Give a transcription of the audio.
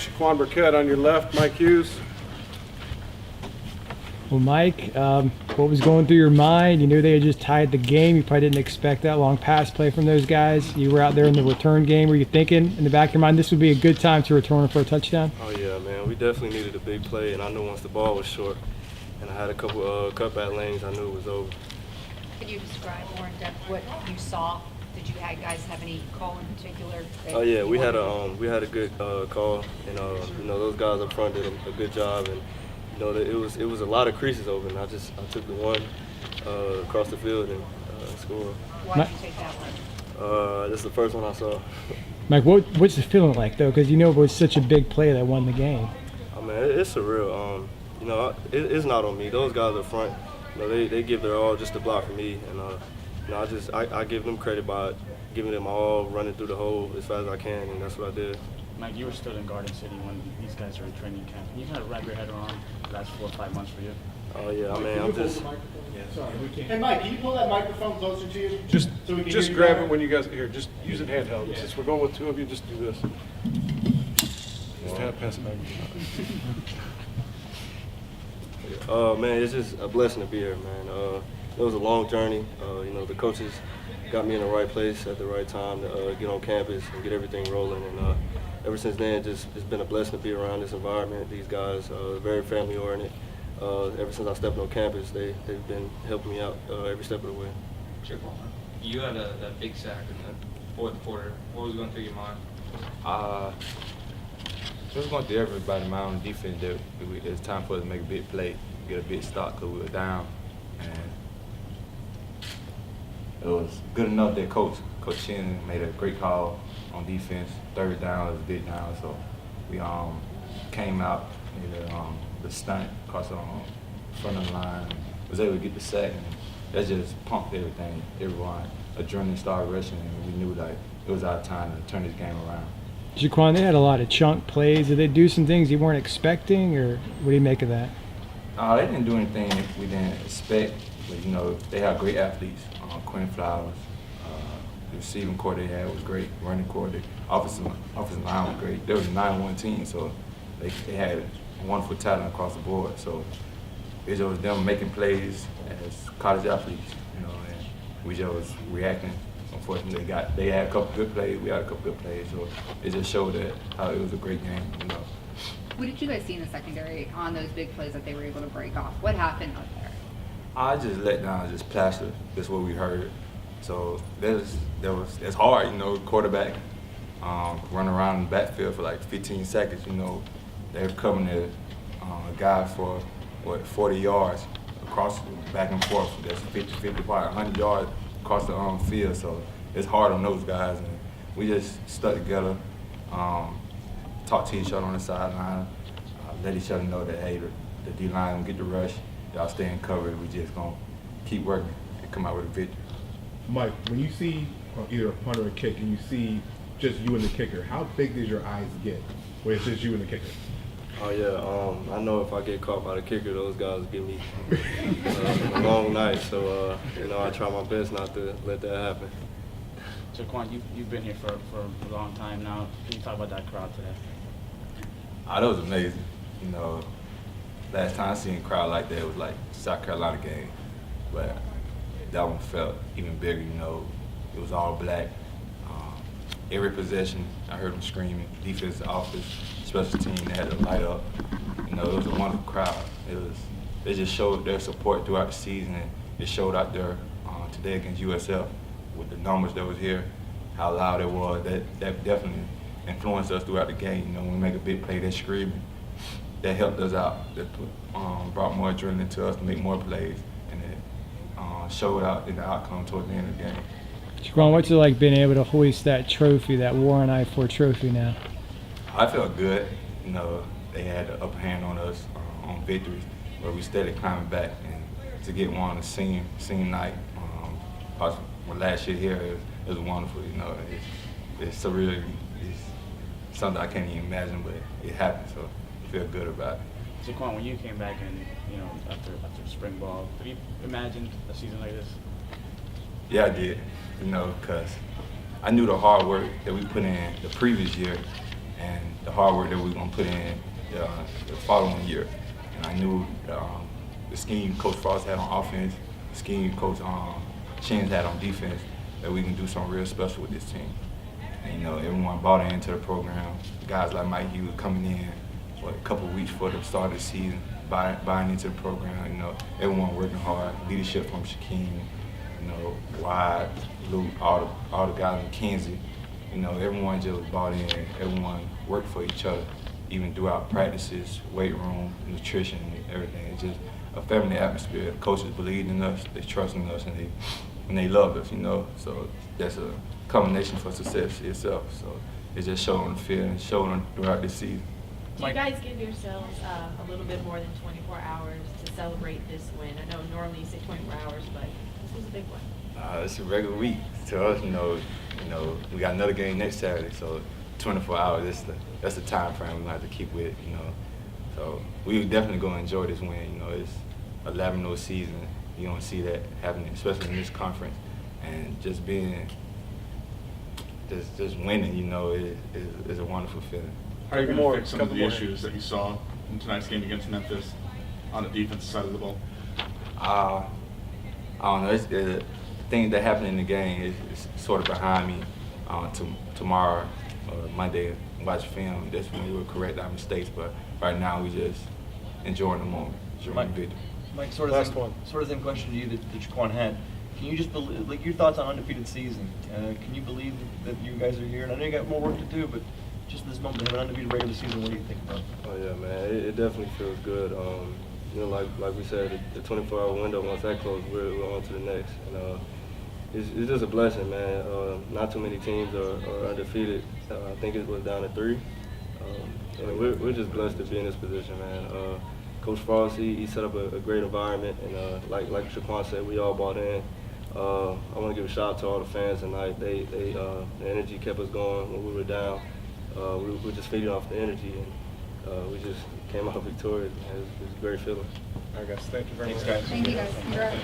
Chequan Burkett on your left, Mike Hughes. Well, Mike, what was going through your mind? You knew they had just tied the game. You probably didn't expect that long pass play from those guys. You were out there in the return game. Were you thinking in the back of your mind this would be a good time to return for a touchdown? Oh yeah, man. We definitely needed a big play, and I knew once the ball was short and I had a couple cutback lanes, I knew it was over. Can you describe more in depth what you saw? Did you guys have any call in particular? Oh yeah, we had a good call, and you know, those guys up front did a good job, and you know, it was a lot of creases open. I took the one across the field and scored. Why did you take that one? This is the first one I saw. Mike, what's the feeling like though? Because you know it was such a big play that won the game. I mean, it's surreal. You know, it's not on me. Those guys up front, you know, they give their all just to block for me, and you know, I give them credit by giving them all, running through the hole as fast as I can, and that's what I did. Mike, you were still in Garden City when these guys were in training camp. Can you kind of wrap your head around the last 4 or 5 months for you? Oh yeah, I mean, I'm just. Hey Mike, can you pull that microphone closer to you? Just so we can just hear grab you it when you guys here. Just use it handheld. Since we're going with two of you, just do this. Just pass it back. Man, it's just a blessing to be here, man. It was a long journey. You know, the coaches got me in the right place at the right time to get on campus and get everything rolling. And ever since then, it's been a blessing to be around this environment. These guys are very family oriented. Ever since I stepped on campus, they've been helping me out every step of the way. Chequan, you had that big sack in the fourth quarter. What was going through your mind? It was going through everybody's mind on defense that it was time for us to make a big play, get a big stop because we were down. And it was good enough that Coach Chin made a great call on defense. Third down was a big down, so we came out, made the stunt across the front of the line, was able to get the sack, and that just pumped everything. Everyone, adrenaline started rushing, and we knew like it was our time to turn this game around. Chequan, they had a lot of chunk plays. Did they do some things you weren't expecting, or what do you make of that? They didn't do anything we didn't expect, but you know, they have great athletes. Quinn Flowers, the receiving core they had was great, running core, the offensive line was great. They was a 9-1 team, so they had wonderful talent across the board. So it was them making plays as college athletes, you know, and we just was reacting. Unfortunately, they had a couple good plays, we had a couple good plays, so it just showed that how it was a great game, you know. What did you guys see in the secondary on those big plays that they were able to break off? What happened out there? I just let down, just plaster. That's what we heard. So it's hard, you know, quarterback run around in the backfield for like 15 seconds, you know. They're coming at a guy for, 40 yards across, back and forth. That's 50, probably 100 yards across the field. So it's hard on those guys. And we just stuck together, talked to each other on the sideline, let each other know that, hey, the D-line will get the rush. Y'all stay in cover. We just gonna keep working and come out with a victory. Mike, when you see either a punt or a kick and you see just you and the kicker, how big does your eyes get when it's just you and the kicker? Oh yeah, I know if I get caught by the kicker, those guys will give me a long night. So you know, I try my best not to let that happen. Chequan, you've been here for a long time now. Can you talk about that crowd today? That was amazing. You know, last time I seen a crowd like that was like South Carolina game, but that one felt even bigger. You know, it was all black. Every possession, I heard them screaming. Defense, offense, special team, they had to light up. You know, it was a wonderful crowd. They just showed their support throughout the season, and it showed out there today against USF with the numbers that was here, how loud it was. That definitely influenced us throughout the game. You know, when we make a big play, they're screaming. That helped us out. That brought more adrenaline to us to make more plays, and it showed out in the outcome toward the end of the game. Chequan, what's it like being able to hoist that trophy, that Warren I-4 trophy now? I felt good. You know, they had the upper hand on us on victories, but we steady climbing back, and to get one on the senior night, last year here, it was wonderful. You know, it's surreal. It's something I can't even imagine, but it happened, so I feel good about it. Chequan, when you came back and, you know, after spring ball, did you imagine a season like this? Yeah, I did, you know, because I knew the hard work that we put in the previous year, and the hard work that we were going to put in the following year. And I knew the scheme Coach Frost had on offense, the scheme Coach Shins had on defense, that we can do something real special with this team. And, you know, everyone bought into the program. Guys like Mike Hughes coming in a couple of weeks before the start of the season, buying into the program. You know, everyone working hard. Leadership from Chequan, you know, Wide, Luke, all the guys in Mackenzie. You know, everyone just bought in. Everyone worked for each other, even throughout practices, weight room, nutrition, everything. It's just a family atmosphere. The coaches believed in us, they trusted in us, and they loved us. You know, so that's a combination for success itself. So it just showed on the field and showed on throughout this season. Do you guys give yourselves a little bit more than 24 hours to celebrate this win? I know normally you say 24 hours, but this was a big one. It's a regular week. To us, you know, we got another game next Saturday, so 24 hours. That's the time frame we have to keep with. You know, so we definitely gonna enjoy this win. You know, it's 11-0 season. You don't see that happening, especially in this conference, and just being. Just winning, you know, is a wonderful feeling. How are you going to fix some of couple the more. issues that you saw in tonight's game against Memphis on the defensive side of the ball? I don't know. It's the thing that happened in the game is sort of behind me. Tomorrow, Monday, watch film. That's when we will correct our mistakes. But right now, we just enjoying the moment, enjoying the victory. Mike, sort of same question to you that Chequan had. Can you just believe, like, your thoughts on undefeated season? Can you believe that you guys are here? And I know you got more work to do, but just this moment to have an undefeated regular season, what do you think about? Oh yeah, man, it definitely feels good. You know, like we said, the 24-hour window, once that closes, we're on to the next. And it's just a blessing, man. Not too many teams are undefeated. I think it was down to 3. And we're just blessed to be in this position, man. Coach Frost, he set up a great environment, and like Chequan said, we all bought in. I want to give a shout out to all the fans tonight. The energy kept us going when we were down. We were just feeding off the energy, and we just came out victorious. Man. It was a great feeling. All right, guys. Thank you very much. Thanks, guys. Thank you guys. Congrats.